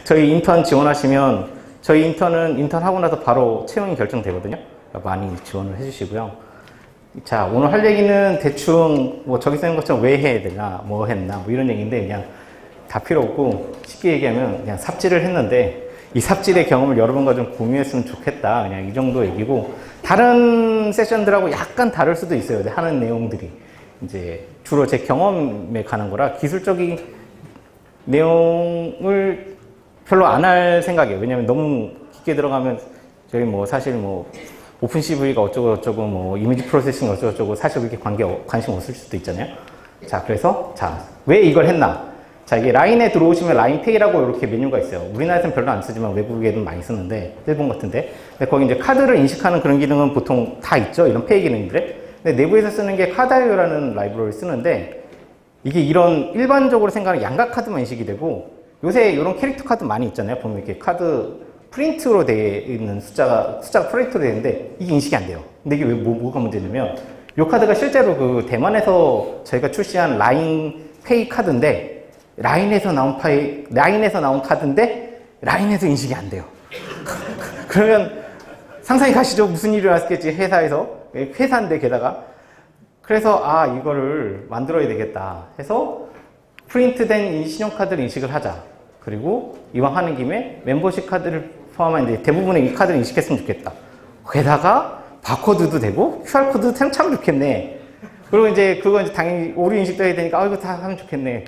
저희 인턴 지원하시면 저희 인턴은 인턴하고 나서 바로 채용이 결정되거든요. 그러니까 많이 지원을 해주시고요. 자, 오늘 할 얘기는 대충 뭐 저기 쓰는 것처럼 왜 해야 되나, 뭐 했나, 뭐 이런 얘기인데 그냥 다 필요 없고 쉽게 얘기하면 그냥 삽질을 했는데 이 삽질의 경험을 여러분과 좀 공유했으면 좋겠다. 그냥 이 정도 얘기고 다른 세션들하고 약간 다를 수도 있어요. 하는 내용들이 이제 주로 제 경험에 가는 거라 기술적인 내용을 별로 안 할 생각이에요. 왜냐면 너무 깊게 들어가면 저희 뭐 사실 뭐 오픈CV가 어쩌고 저쩌고 뭐 이미지 프로세싱 어쩌고 저쩌고 사실 그렇게 관심 없을 수도 있잖아요. 자, 그래서 자, 왜 이걸 했나? 자, 이게 라인에 들어오시면 라인페이라고 이렇게 메뉴가 있어요. 우리나라에서는 별로 안 쓰지만 외국에는 많이 쓰는데, 일본 같은데. 근데 거기 이제 카드를 인식하는 그런 기능은 보통 다 있죠. 이런 페이 기능들에. 근데 내부에서 쓰는 게 카드아이오라는 라이브러리를 쓰는데, 이게 이런 일반적으로 생각하는 양각 카드만 인식이 되고, 요새 이런 캐릭터 카드 많이 있잖아요. 보면 이렇게 카드 프린트로 되어 있는 숫자가 프린트로 되어 있는데, 이게 인식이 안 돼요. 근데 이게 왜 뭐가 문제냐면, 이 카드가 실제로 그 대만에서 저희가 출시한 라인페이 카드인데, 라인에서 나온 카드인데 라인에서 인식이 안 돼요. 그러면 상상이 가시죠? 무슨 일이 일어났겠지, 회사에서. 회사인데 게다가. 그래서 아, 이거를 만들어야 되겠다 해서 프린트된 신용카드를 인식을 하자. 그리고 이왕 하는 김에 멤버십 카드를 포함한 이제 대부분의 이 카드를 인식했으면 좋겠다. 게다가 바코드도 되고 QR코드도 참 좋겠네. 그리고 이제 그거 이제 당연히 오류 인식도 해야 되니까 이거 다 하면 좋겠네.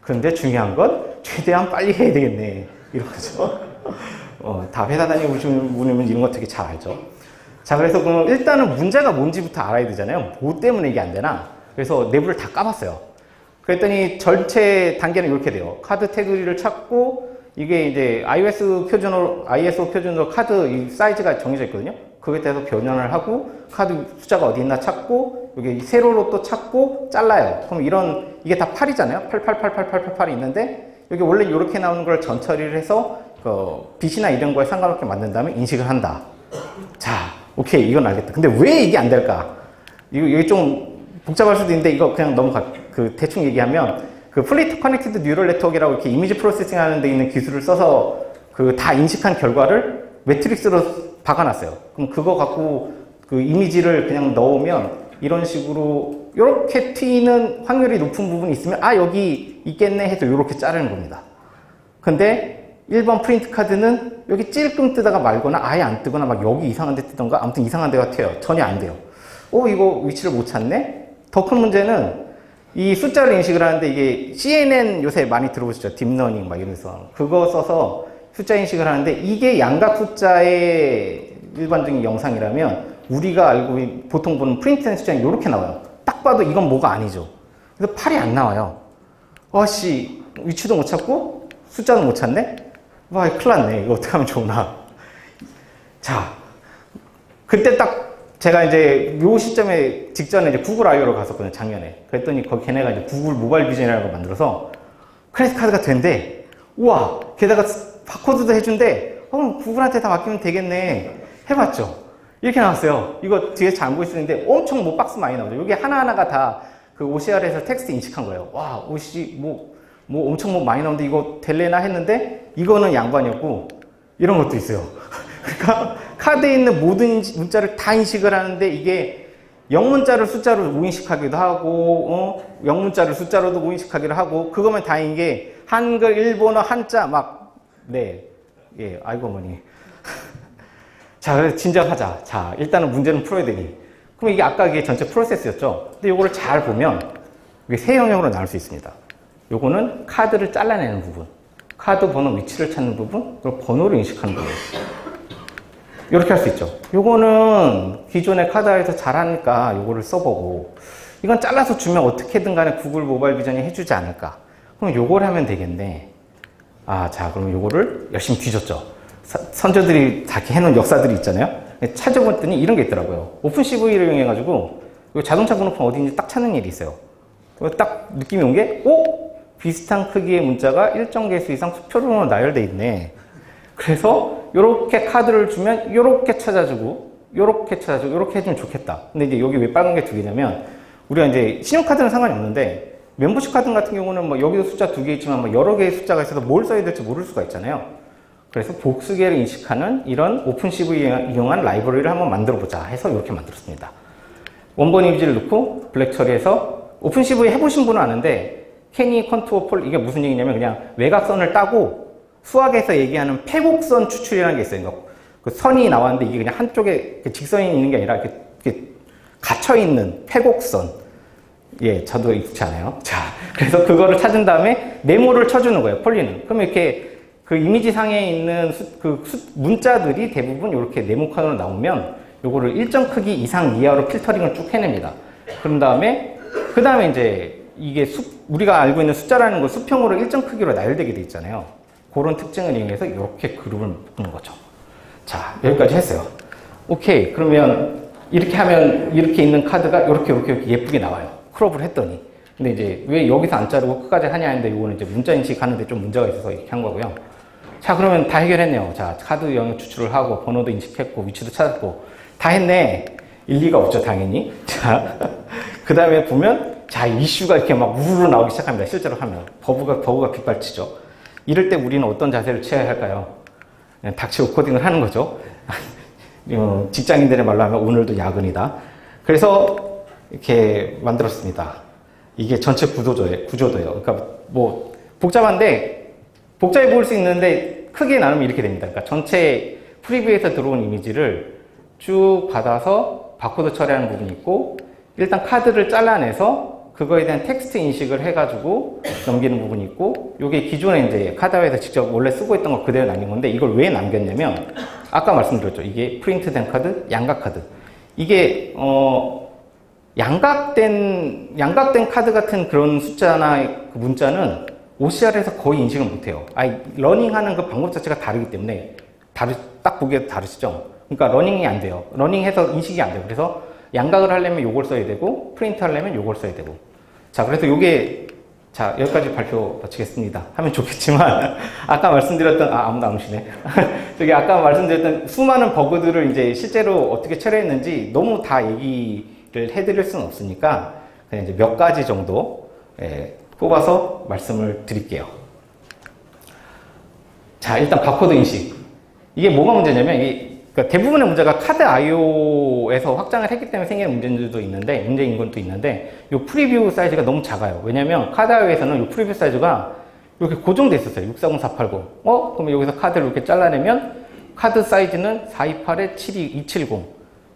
그런데 중요한 건 최대한 빨리 해야 되겠네. 이런 거죠. 다 회사 다니시는 분이면 이런 거 되게 잘 알죠. 자, 그래서 그럼 일단은 문제가 뭔지부터 알아야 되잖아요. 뭐 때문에 이게 안 되나? 그래서 내부를 다 까봤어요. 그랬더니 전체 단계는 이렇게 돼요. 카드 태그를 찾고 이게 이제 ISO 표준으로 카드 이 사이즈가 정해져 있거든요. 그거에 대해서 변환을 하고 카드 숫자가 어디 있나 찾고 여기 세로로 또 찾고 잘라요. 그럼 이게 다 8이잖아요. 888888이 있는데 여기 원래 이렇게 나오는 걸 전처리를 해서 빛이나 이런 거에 상관없게 만든 다음에 인식을 한다. 자, 오케이, 이건 알겠다. 근데 왜 이게 안 될까? 이게 좀 복잡할 수도 있는데 이거 그냥 너무 대충 얘기하면 그 플레이트 커넥티드 뉴럴 네트워크라고 이렇게 이미지 프로세싱 하는 데 있는 기술을 써서 그 다 인식한 결과를 매트릭스로 박아놨어요. 그럼 그거 갖고 그 이미지를 그냥 넣으면 이런 식으로 이렇게 튀는 확률이 높은 부분이 있으면 아, 여기 있겠네 해서 이렇게 자르는 겁니다. 근데 1번 프린트 카드는 여기 찔끔 뜨다가 말거나 아예 안 뜨거나 막 여기 이상한 데 뜨던가 아무튼 이상한 데가 튀어요. 전혀 안 돼요. 이거 위치를 못 찾네? 더 큰 문제는 이 숫자를 인식을 하는데 이게 CNN 요새 많이 들어보시죠? 딥러닝 막 이러면서 그거 써서 숫자 인식을 하는데 이게 양각 숫자의 일반적인 영상이라면 우리가 알고 보통 보는 프린트된 숫자는 이렇게 나와요. 딱 봐도 이건 뭐가 아니죠. 그래서 8이 안 나와요. 위치도 못 찾고 숫자도 못 찾네? 와, 큰일 났네. 이거 어떻게 하면 좋나. 자, 그때 딱 제가 이제 요 시점에 직전에 이제 구글 I/O로 갔었거든요, 작년에. 그랬더니 거기 걔네가 이제 구글 모바일 비전이라는 걸 만들어서 크레딧 카드가 된대. 우와, 게다가 바코드도 해준대. 구글한테 다 맡기면 되겠네. 해봤죠. 이렇게 나왔어요. 이거 뒤에서 잘 안 보일 수 있는데 엄청 뭐 박스 많이 나오죠. 여기 하나하나가 다 그 OCR에서 텍스트 인식한 거예요. 와, 엄청 많이 나오는데 이거 될래나 했는데 이거는 양반이었고 이런 것도 있어요. 그러니까 카드에 있는 모든 문자를 다 인식을 하는데 이게 영문자를 숫자로 오인식하기도 하고 영문자를 숫자로도 오인식하기도 하고 그거면 다행인 게 한글, 일본어, 한자 예, 아이고 어머니. 자, 그래서 진작하자. 자, 일단은 문제는 풀어야 되니. 그럼 이게 아까 이게 전체 프로세스였죠. 근데 이거를 잘 보면 이게 세 영역으로 나눌 수 있습니다. 요거는 카드를 잘라내는 부분, 카드 번호 위치를 찾는 부분, 그리고 번호를 인식하는 부분. 이렇게 할 수 있죠. 요거는 기존의 카드에서 잘하니까 요거를 써보고, 이건 잘라서 주면 어떻게든 간에 구글 모바일 비전이 해주지 않을까. 그럼 요걸 하면 되겠네. 자, 그럼 요거를 열심히 뒤졌죠. 선조들이 다 해놓은 역사들이 있잖아요. 찾아봤더니 이런 게 있더라고요. 오픈CV를 이용해가지고 자동차 번호판 어디인지 딱 찾는 일이 있어요. 딱 느낌이 온 게, 비슷한 크기의 문자가 일정 개수 이상 수표로 나열돼 있네. 그래서 이렇게 카드를 주면 이렇게 찾아주고 이렇게 찾아주고 이렇게 해주면 좋겠다. 근데 이제 여기 왜 빨간 게 두 개냐면 우리가 이제 신용카드는 상관이 없는데 멤버십 카드 같은 경우는 뭐 여기도 숫자 2개 있지만 뭐 여러 개의 숫자가 있어서 뭘 써야 될지 모를 수가 있잖아요. 그래서 복수계를 인식하는 이런 오픈CV 이용한 라이브러리를 한번 만들어 보자 해서 이렇게 만들었습니다. 원본 이미지를 넣고 블랙 처리해서 오픈CV 해보신 분은 아는데 캐니 컨투어 폴 이게 무슨 얘기냐면 그냥 외곽선을 따고 수학에서 얘기하는 패곡선 추출이라는 게 있어요. 그 선이 나왔는데 이게 그냥 한쪽에 직선이 있는 게 아니라 이렇게 갇혀있는 패곡선. 예, 저도 익숙치 않아요. 자, 그래서 그거를 찾은 다음에 네모를 쳐주는 거예요, 폴리는. 그러면 이렇게 그 이미지 상에 있는 문자들이 대부분 이렇게 네모칸으로 나오면 요거를 일정 크기 이상 이하로 필터링을 쭉 해냅니다. 그런 다음에, 그 다음에 이제 이게 우리가 알고 있는 숫자라는 거 수평으로 일정 크기로 나열되게 돼 있잖아요. 그런 특징을 이용해서 이렇게 그룹을 묶는 거죠. 자, 여기까지 했어요. 오케이. 그러면 이렇게 하면 이렇게 있는 카드가 이렇게 예쁘게 나와요. 크롭을 했더니. 근데 이제 왜 여기서 안 자르고 끝까지 하냐 했는데 이거는 이제 문자 인식하는데 좀 문제가 있어서 이렇게 한 거고요. 자, 그러면 다 해결했네요. 자, 카드 영역 추출을 하고 번호도 인식했고 위치도 찾았고 다 했네. 일리가 없죠, 당연히. 자, 그 다음에 보면 자, 이슈가 이렇게 막 우르르 나오기 시작합니다. 실제로 하면. 버그가 빗발치죠. 이럴 때 우리는 어떤 자세를 취해야 할까요? 그냥 닥치고 코딩을 하는 거죠. 직장인들의 말로 하면 오늘도 야근이다. 그래서 이렇게 만들었습니다. 이게 전체 구조도예요. 그러니까 뭐 복잡해 보일 수 있는데 크게 나누면 이렇게 됩니다. 그러니까 전체 프리뷰에서 들어온 이미지를 쭉 받아서 바코드 처리하는 부분이 있고 일단 카드를 잘라내서 그거에 대한 텍스트 인식을 해가지고 넘기는 부분이 있고 이게 기존에 이제 카드화에서 직접 원래 쓰고 있던 걸 그대로 남긴 건데 이걸 왜 남겼냐면 아까 말씀드렸죠. 이게 프린트된 카드, 양각 카드. 이게 양각된 카드 같은 그런 숫자나 그 문자는 OCR에서 거의 인식을 못해요. 러닝하는 그 방법 자체가 다르기 때문에 딱 보기에도 다르시죠. 그러니까 러닝이 안 돼요. 러닝해서 인식이 안 돼요. 그래서 양각을 하려면 요걸 써야 되고 프린트 하려면 요걸 써야 되고. 자, 그래서 요게 자, 여기까지 발표 마치겠습니다. 하면 좋겠지만 아까 말씀드렸던 아무도 안 오시네. 저기 아까 말씀드렸던 수많은 버그들을 이제 실제로 어떻게 처리했는지 너무 다 얘기를 해드릴 수는 없으니까 그냥 이제 몇 가지 정도 뽑아서 말씀을 드릴게요. 자, 일단 바코드 인식. 이게 뭐가 문제냐면 그러니까 대부분의 문제가 카드 IO에서 확장을 했기 때문에 생기는 문제인 것도 있는데 이 프리뷰 사이즈가 너무 작아요. 왜냐면 카드 IO에서는 이 프리뷰 사이즈가 이렇게 고정돼 있었어요. 640480. 그럼 여기서 카드를 이렇게 잘라내면 카드 사이즈는 428에 270.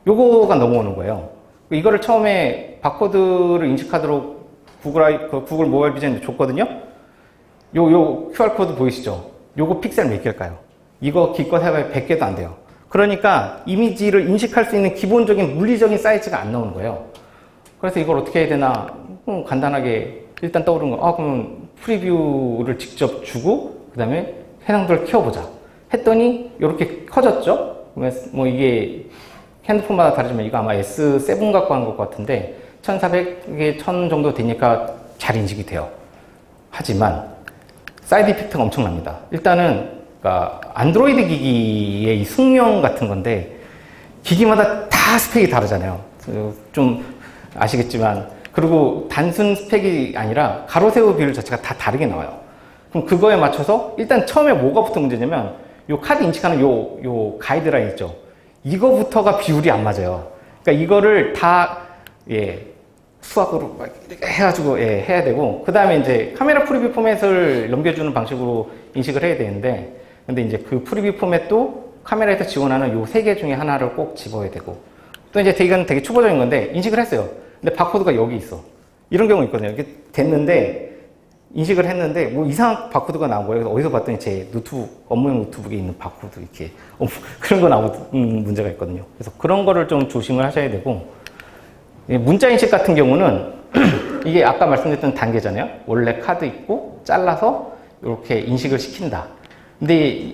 요거가 넘어오는 거예요. 이거를 처음에 바코드를 인식하도록 구글 모바일 비전에 줬거든요. 요 QR코드 보이시죠? 요거 픽셀 몇 개일까요? 이거 기껏 해봐야 100개도 안 돼요. 그러니까 이미지를 인식할 수 있는 기본적인 물리적인 사이즈가 안 나오는 거예요. 그래서 이걸 어떻게 해야 되나 간단하게 일단 떠오르는 거 그러면 프리뷰를 직접 주고 그 다음에 해상도를 키워보자 했더니 이렇게 커졌죠. 뭐 이게 핸드폰마다 다르지만 이거 아마 S7 갖고 한 것 같은데 1400에 1000 정도 되니까 잘 인식이 돼요. 하지만 사이드 이펙트가 엄청납니다. 일단은 그러니까 안드로이드 기기의 이 숙명 같은 건데 기기마다 다 스펙이 다르잖아요. 좀 아시겠지만 그리고 단순 스펙이 아니라 가로 세로 비율 자체가 다 다르게 나와요. 그럼 그거에 맞춰서 일단 처음에 뭐가부터 문제냐면 요 카드 인식하는 요 가이드라인 있죠. 이거부터가 비율이 안 맞아요. 그러니까 이거를 다 수학으로 막 해가지고 해야 되고 그 다음에 이제 카메라 프리뷰 포맷을 넘겨주는 방식으로 인식을 해야 되는데 근데 이제 그 프리뷰 포맷도 카메라에서 지원하는 요 3개 중에 하나를 꼭 집어야 되고 또 이제 이건 되게 초보적인 건데 인식을 했어요. 근데 바코드가 여기 있어. 이런 경우 있거든요. 이렇게 됐는데 인식을 했는데 뭐 이상한 바코드가 나온 거예요. 그래서 어디서 봤더니 제 업무용 노트북에 있는 바코드 이렇게 그런 거 나오는 문제가 있거든요. 그래서 그런 거를 좀 조심을 하셔야 되고 문자 인식 같은 경우는 이게 아까 말씀드렸던 단계잖아요. 원래 카드 있고 잘라서 이렇게 인식을 시킨다. 근데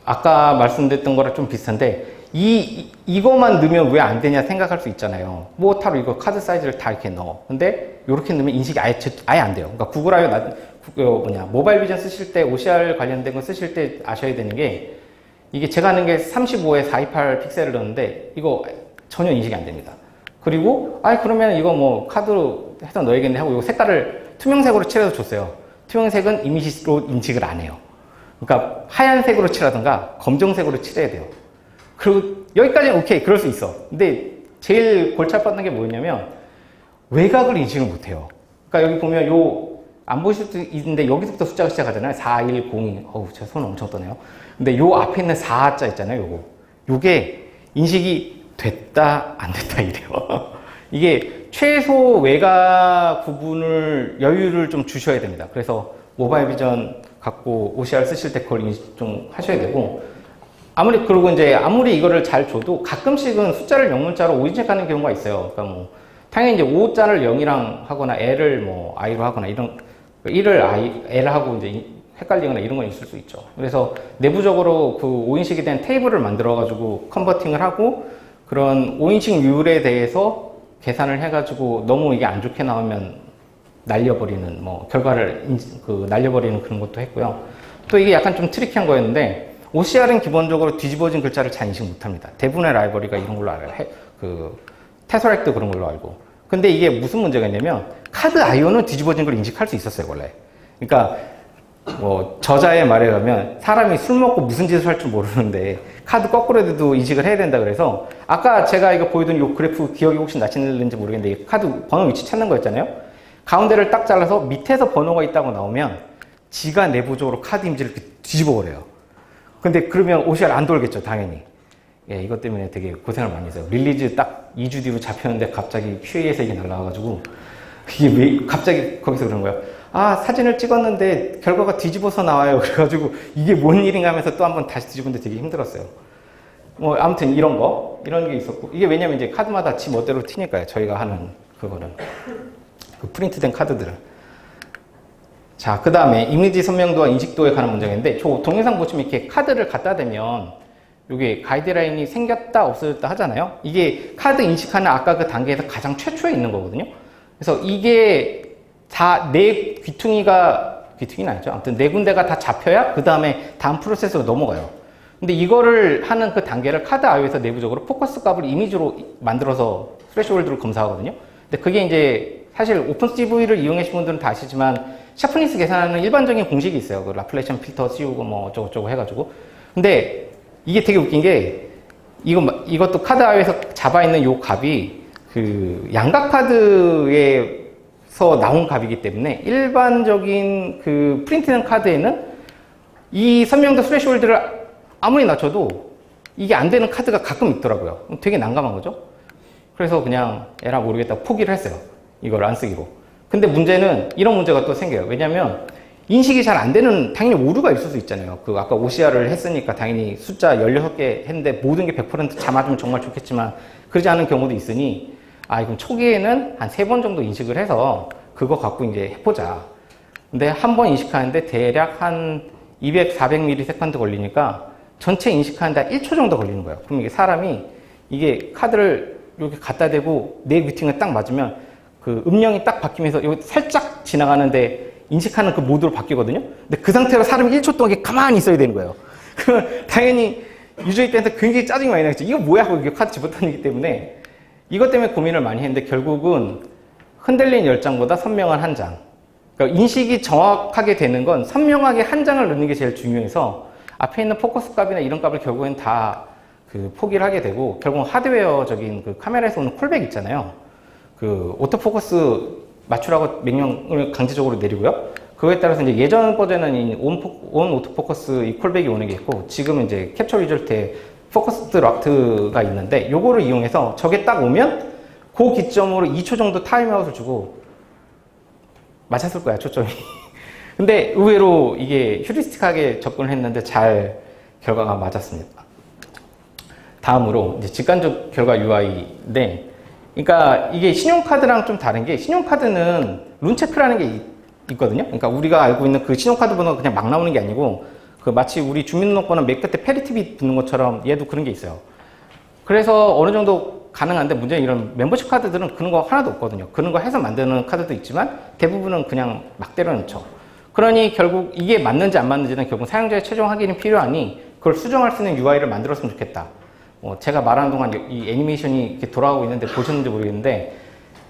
아까 말씀드렸던 거랑 좀 비슷한데 이거만 넣으면 왜 안 되냐 생각할 수 있잖아요. 뭐 타로 이거 카드 사이즈를 다 이렇게 넣어. 근데 이렇게 넣으면 인식이 아예 안 돼요. 그러니까 구글 아이오 모바일 비전 쓰실 때 OCR 관련된 거 쓰실 때 아셔야 되는 게 이게 제가 하는 게 35에 428 픽셀을 넣었는데 이거 전혀 인식이 안 됩니다. 그리고 그러면 이거 뭐 카드 해서 넣어야겠네 하고 요 색깔을 투명색으로 칠해서 줬어요. 투명색은 이미지로 인식을 안 해요. 그러니까 하얀색으로 칠하든가 검정색으로 칠해야 돼요. 그리고 여기까지는 오케이, 그럴 수 있어. 근데 제일 골치 아팠던 게 뭐였냐면 외곽을 인식을 못 해요. 그러니까 여기 보면 안 보실 수도 있는데 여기서부터 숫자가 시작하잖아요. 4, 1, 0, 2. 어우, 제 손 엄청 떠네요. 근데 요 앞에 있는 4자 있잖아요. 요게 인식이 됐다, 안 됐다 이래요. 이게 최소 외곽 부분을 여유를 좀 주셔야 됩니다. 그래서 모바일 비전 갖고 OCR 쓰실 때 그걸 인식 좀 하셔야 되고, 그리고 이제 아무리 이거를 잘 줘도 가끔씩은 숫자를 영문자로 오인책하는 경우가 있어요. 그러니까 뭐 당연히 이제 5자를 0이랑 하거나 L을 뭐 I로 하거나 이런 1을 L 하고 이제 헷갈리거나 이런 건 있을 수 있죠. 그래서 내부적으로 그 5인식에 대한 테이블을 만들어 가지고 컨버팅을 하고 그런 5인식 률에 대해서 계산을 해 가지고 너무 이게 안 좋게 나오면 날려버리는 뭐 결과를 날려버리는 그런 것도 했고요. 또 이게 약간 좀 트리키한 거였는데 OCR은 기본적으로 뒤집어진 글자를 잘 인식 못합니다. 대부분의 라이브러리가 이런 걸로 알아요. 테서렉도 그런 걸로 알고. 근데 이게 무슨 문제가 있냐면 카드 IO는 뒤집어진 걸 인식할 수 있었어요, 원래. 그러니까 뭐 저자의 말에 의하면 사람이 술 먹고 무슨 짓을 할 줄 모르는데 카드 거꾸로 해도 인식을 해야 된다 그래서 아까 제가 이거 보여준 이 그래프 기억이 혹시 나시는지 모르겠는데 카드 번호 위치 찾는 거였잖아요. 가운데를 딱 잘라서 밑에서 번호가 있다고 나오면 지가 내부적으로 카드 이미지를 이렇게 뒤집어 버려요. 근데 그러면 OCR 안 돌겠죠, 당연히. 예, 이것 때문에 되게 고생을 많이 했어요. 릴리즈 딱 2주 뒤로 잡혔는데 갑자기 QA에서 이게 날라와가지고 이게 왜 갑자기 거기서 그런 거예요. 아, 사진을 찍었는데 결과가 뒤집어서 나와요. 그래가지고 이게 뭔 일인가 하면서 또 한번 다시 뒤집었는데 되게 힘들었어요. 뭐 아무튼 이런 게 있었고 이게 왜냐면 이제 카드마다 지 멋대로 튀니까요. 저희가 하는 그거는 그 프린트된 카드들은. 자, 그 다음에 이미지 선명도와 인식도에 관한 문제인데 저 동영상 보시면 이렇게 카드를 갖다 대면 이게 가이드라인이 생겼다 없어졌다 하잖아요. 이게 카드 인식하는 아까 그 단계에서 가장 최초에 있는 거거든요. 그래서 이게 다 네 귀퉁이는 아니죠. 아무튼 네 군데가 다 잡혀야 그 다음에 다음 프로세스로 넘어가요. 근데 이거를 하는 그 단계를 카드 IO에서 내부적으로 포커스 값을 이미지로 만들어서 스레시홀드를 검사하거든요. 근데 그게 이제 사실 오픈CV를 이용하신 분들은 다 아시지만 샤프니스 계산하는 일반적인 공식이 있어요. 그 라플레이션 필터 씌우고 뭐 어쩌고저쩌고 해가지고. 근데 이게 되게 웃긴 게 이것도 카드 IO에서 잡아 있는 요 값이 그 양각 카드에서 나온 값이기 때문에 일반적인 그 프린트된 카드에는 이 선명도 스레시홀드를 아무리 낮춰도 이게 안 되는 카드가 가끔 있더라고요. 되게 난감한 거죠. 그래서 그냥 에라 모르겠다 포기를 했어요. 이걸 안 쓰기로. 근데 문제는 이런 문제가 또 생겨요. 왜냐면 인식이 잘 안 되는 당연히 오류가 있을 수 있잖아요. 그 아까 OCR을 했으니까 당연히 숫자 16개 했는데 모든 게 100% 다 맞으면 정말 좋겠지만 그러지 않은 경우도 있으니 그럼 초기에는 한 3번 정도 인식을 해서 그거 갖고 이제 해보자. 근데 한 번 인식하는데 대략 한 200, 400ms 걸리니까 전체 인식하는데 1초 정도 걸리는 거예요. 그럼 이게 사람이 이게 카드를 이렇게 갖다 대고 내 미팅을 딱 맞으면 그 음량이 딱 바뀌면서 여기 살짝 지나가는데 인식하는 그 모드로 바뀌거든요. 근데 그 상태로 사람이 1초 동안 가만히 있어야 되는 거예요. 그러면 당연히 유저 입장에서 굉장히 짜증이 많이 나겠죠. 이거 뭐야 하고 이게 카드 집어던지기 때문에 이것 때문에 고민을 많이 했는데 결국은 흔들린 10장보다 선명한 한 장. 그러니까 인식이 정확하게 되는 건 선명하게 한 장을 넣는 게 제일 중요해서 앞에 있는 포커스 값이나 이런 값을 결국엔 다 그 포기를 하게 되고 결국 하드웨어적인 그 카메라에서 오는 콜백 있잖아요. 그 오토포커스 맞추라고 명령을 강제적으로 내리고요. 그거에 따라서 이제 예전 버전은 이 온 오토포커스 이 콜백이 오는 게 있고 지금은 이제 캡처 리절트에 포커스드 락트가 있는데 요거를 이용해서 저게 딱 오면 그 기점으로 2초 정도 타임아웃을 주고 맞았을 거야, 초점이. 근데 의외로 이게 휴리스틱하게 접근을 했는데 잘 결과가 맞았습니다. 다음으로 이제 직관적 결과 UI인데 그러니까 이게 신용카드랑 좀 다른 게 신용카드는 룬체크라는 게 있거든요. 그러니까 우리가 알고 있는 그 신용카드 번호가 그냥 막 나오는 게 아니고 그 마치 우리 주민등록번호 맨 끝에 페리티비 붙는 것처럼 얘도 그런 게 있어요. 그래서 어느 정도 가능한데 문제는 이런 멤버십 카드들은 그런 거 하나도 없거든요. 그런 거 해서 만드는 카드도 있지만 대부분은 그냥 막 때려넣죠. 그러니 결국 이게 맞는지 안 맞는지는 결국 사용자의 최종 확인이 필요하니 그걸 수정할 수 있는 UI를 만들었으면 좋겠다. 제가 말하는 동안 이 애니메이션이 이렇게 돌아가고 있는데 보셨는지 모르겠는데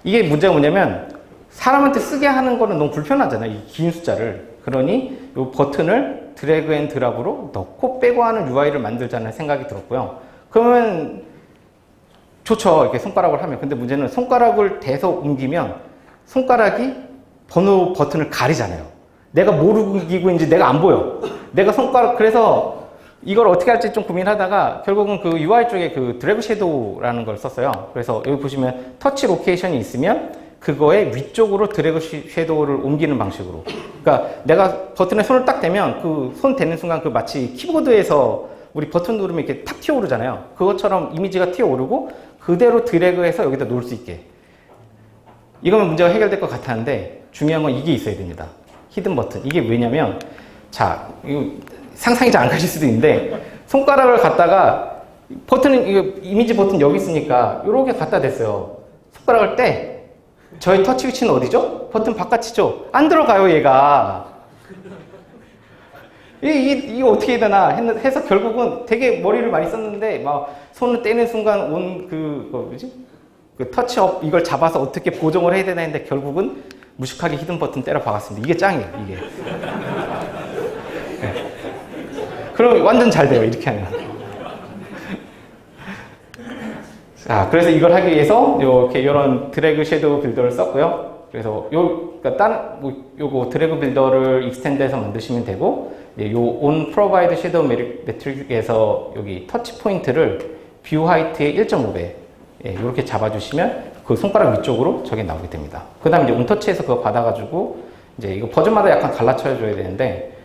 이게 문제가 뭐냐면 사람한테 쓰게 하는 거는 너무 불편하잖아요. 이 긴 숫자를. 그러니 이 버튼을 드래그 앤 드랍으로 넣고 빼고 하는 UI를 만들자는 생각이 들었고요. 그러면 좋죠. 이렇게 손가락을 하면. 근데 문제는 손가락을 대서 옮기면 손가락이 번호 버튼을 가리잖아요. 내가 뭘 옮기고 있는지 내가 안 보여. 내가 손가락, 그래서 이걸 어떻게 할지 좀 고민하다가 결국은 그 UI 쪽에 그 드래그 섀도우라는 걸 썼어요. 그래서 여기 보시면 터치 로케이션이 있으면 그거의 위쪽으로 드래그 섀도우를 옮기는 방식으로. 그러니까 내가 버튼에 손을 딱 대면 그 손 대는 순간 그 마치 키보드에서 우리 버튼 누르면 이렇게 탁 튀어오르잖아요. 그것처럼 이미지가 튀어오르고 그대로 드래그해서 여기다 놓을 수 있게. 이거면 문제가 해결될 것 같았는데 중요한 건 이게 있어야 됩니다. 히든 버튼. 이게 왜냐면 자, 이거 상상이 잘 안 가실 수도 있는데 손가락을 갖다가 버튼은 이거 이미지 버튼 여기 있으니까 이렇게 갖다 댔어요. 손가락을 떼. 저희 터치 위치는 어디죠? 버튼 바깥이죠? 안 들어가요, 얘가. 이거 어떻게 해야 되나 해서 결국은 되게 머리를 많이 썼는데, 막 손을 떼는 순간 온 뭐지? 그 터치업 이걸 잡아서 어떻게 보정을 해야 되나 했는데 결국은 무식하게 히든 버튼 때려 박았습니다. 이게 짱이에요, 이게. 네. 그럼 완전 잘 돼요, 이렇게 하면. 자, 그래서 이걸 하기 위해서 이렇게 이런 드래그 섀도우 빌더를 썼고요. 그래서 그러니까 요거 드래그 빌더를 익스텐드해서 만드시면 되고, 요 on provide shadow metric에서 여기 터치 포인트를 뷰 하이트의 1.5배 이렇게 잡아주시면 그 손가락 위쪽으로 저게 나오게 됩니다. 그 다음에 이제 온터치에서 그거 받아가지고 이제 이거 버전마다 약간 갈라쳐줘야 되는데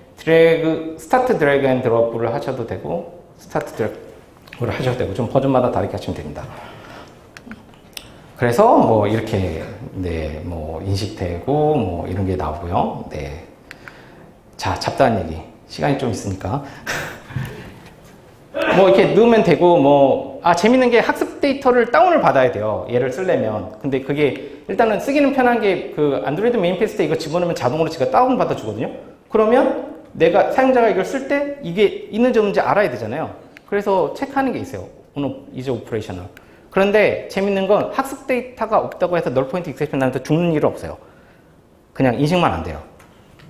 스타트 드래그 앤 드롭을 하셔도 되고 스타트 드래그를 하셔도 되고 좀 버전마다 다르게 하시면 됩니다. 그래서 뭐 이렇게 네, 뭐 인식되고 뭐 이런 게 나오고요. 네. 자, 잡다한 얘기. 시간이 좀 있으니까. 뭐 이렇게 넣으면 되고 재밌는 게 학습 데이터를 다운을 받아야 돼요. 얘를 쓰려면. 근데 그게 일단은 쓰기는 편한 게 그 안드로이드 메인 패스트에 이거 집어넣으면 자동으로 지가 다운 받아 주거든요. 그러면 내가 사용자가 이걸 쓸 때 이게 있는지 없는지 알아야 되잖아요. 그래서 체크하는 게 있어요. 이제 오퍼레이셔널. 그런데 재밌는 건 학습 데이터가 없다고 해서 널 포인트 익셉션 나한테 죽는 일은 없어요. 그냥 인식만 안 돼요.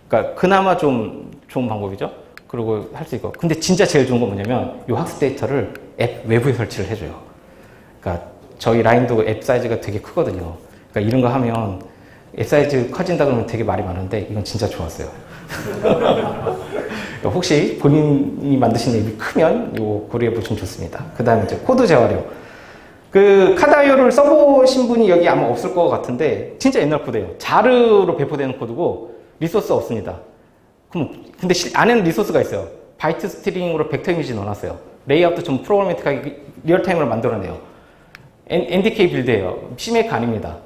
그러니까 그나마 좀 좋은 방법이죠. 그리고 할 수 있고. 근데 진짜 제일 좋은 건 뭐냐면 이 학습 데이터를 앱 외부에 설치를 해줘요. 그러니까 저희 라인도 앱 사이즈가 되게 크거든요. 그러니까 이런 거 하면 앱 사이즈 커진다 그러면 되게 말이 많은데 이건 진짜 좋았어요. 혹시 본인이 만드신 앱이 크면 이거 고려해 보시면 좋습니다. 그 다음에 이제 코드 재활용. 그 카다이오를 써보신 분이 여기 아마 없을 것 같은데 진짜 옛날 코드예요. 자르로 배포되는 코드고 리소스 없습니다. 근데 안에는 리소스가 있어요. 바이트 스트링으로 벡터 이미지 넣어놨어요. 레이아웃도 좀 프로그래미틱하게 리얼타임으로 만들어내요. NDK 빌드예요. CMake 아닙니다.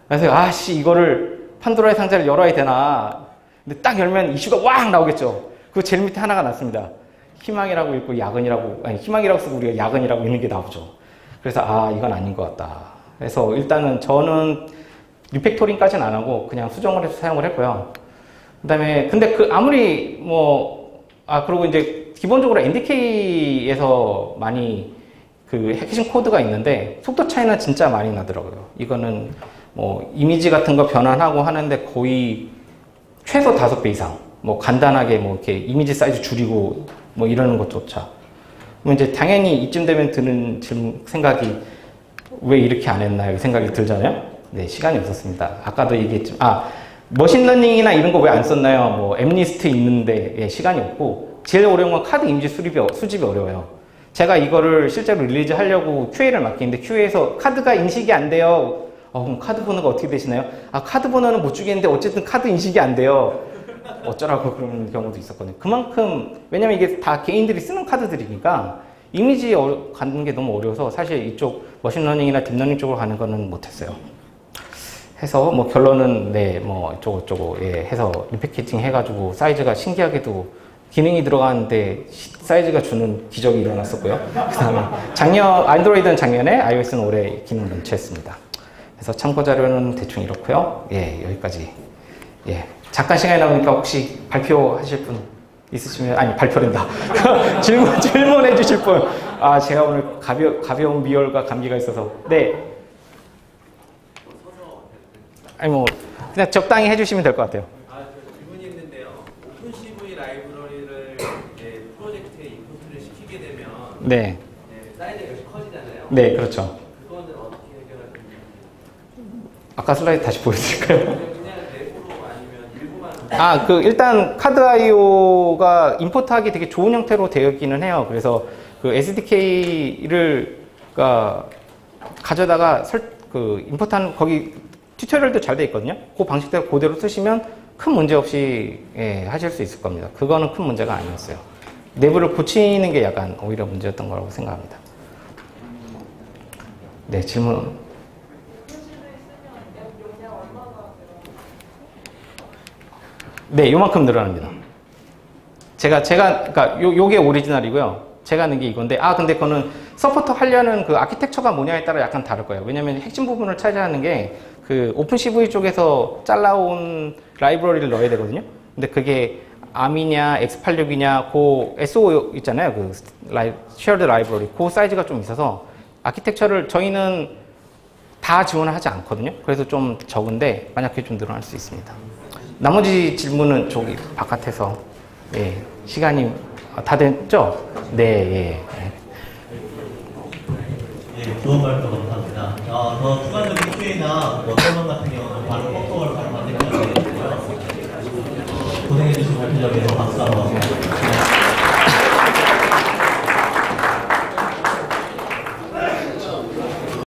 그래서 이거를 판도라의 상자를 열어야 되나. 근데 딱 열면 이슈가 왕 나오겠죠. 그 제일 밑에 하나가 났습니다. 희망이라고 읽고 야근이라고, 희망이라고 쓰고 우리가 야근이라고 읽는 게 나오죠. 그래서 이건 아닌 것 같다. 그래서 일단은 저는 리팩토링까지는 안 하고 그냥 수정을 해서 사용을 했고요. 그 다음에 근데 아무리 그리고 이제 기본적으로 NDK에서 많이 그 핵심 코드가 있는데 속도 차이는 진짜 많이 나더라고요. 이거는 이미지 같은 거 변환하고 하는데 거의 최소 5배 이상 간단하게 이렇게 이미지 사이즈 줄이고 이러는 것조차. 이제 당연히 이쯤 되면 드는 생각이 왜 이렇게 안 했나 이 생각이 들잖아요. 네, 시간이 없었습니다. 아까도 얘기했지만 머신러닝이나 이런 거 왜 안 썼나요? 앱리스트 있는데 시간이 없고 제일 어려운 건 카드 이미지 수집이 어려워요. 제가 이거를 실제로 릴리즈 하려고 QA를 맡기는데 QA에서 카드가 인식이 안 돼요. 그럼 카드 번호가 어떻게 되시나요? 카드 번호는 못 주겠는데 어쨌든 카드 인식이 안 돼요. 어쩌라고 그런 경우도 있었거든요. 그만큼 왜냐면 이게 다 개인들이 쓰는 카드들이니까 이미지 가는 게 너무 어려워서 사실 이쪽 머신러닝이나 딥러닝 쪽으로 가는 거는 못했어요. 해서 결론은 이쪽저쪽 해서 리패키징 해가지고 사이즈가 신기하게도 기능이 들어가는데 사이즈가 주는 기적이 일어났었고요. 그 다음에 안드로이드는 작년에, iOS는 올해 기능 런치했습니다. 그래서 참고 자료는 대충 이렇고요. 여기까지. 잠깐 시간이 나오니까 혹시 발표하실 분 있으시면, 발표된다. 질문해 주실 분. 제가 오늘 가벼운 미열과 감기가 있어서. 네. 그냥 적당히 해주시면 될 것 같아요. 저 질문이 있는데요. 오픈CV 라이브러리를 이제 프로젝트에 임포트를 시키게 되면 네. 사이즈가 역시 커지잖아요. 네, 그렇죠. 그거는 어떻게 해결할 건가요? 아까 슬라이드 다시 보여드릴까요? 그냥 내부로 아니면 일부만 그 일단 카드 IO가 임포트하기 되게 좋은 형태로 되어 있기는 해요. 그래서 그 SDK를 가져다가 임포트하는 거기 튜토리얼도 잘 돼 있거든요. 그 방식대로 그대로 쓰시면 큰 문제 없이 하실 수 있을 겁니다. 그거는 큰 문제가 아니었어요. 내부를 고치는 게 약간 오히려 문제였던 거라고 생각합니다. 네, 질문. 네, 요만큼 늘어납니다. 그러니까 요게 오리지널이고요. 제가 넣은 게 이건데, 근데 그거는 서포터 하려는 그 아키텍처가 뭐냐에 따라 약간 다를 거예요. 왜냐면 핵심 부분을 차지하는 게 그 오픈CV 쪽에서 잘라온 라이브러리를 넣어야 되거든요. 근데 그게 ARM이냐, X86이냐, 그 SO 있잖아요. 그 shared 라이브러리. 그 사이즈가 좀 있어서 아키텍처를 저희는 다 지원을 하지 않거든요. 그래서 좀 적은데 만약에 좀 늘어날 수 있습니다. 나머지 질문은 저기 바깥에서 시간이 다 됐죠? 네. 좋은 발표 감사합니다. 더 추가적인 QA나 설명 같은 경우는 바로 톡톡을 바로 만들면 되겠고요. 고생해주신 발표자에서 박수 한번.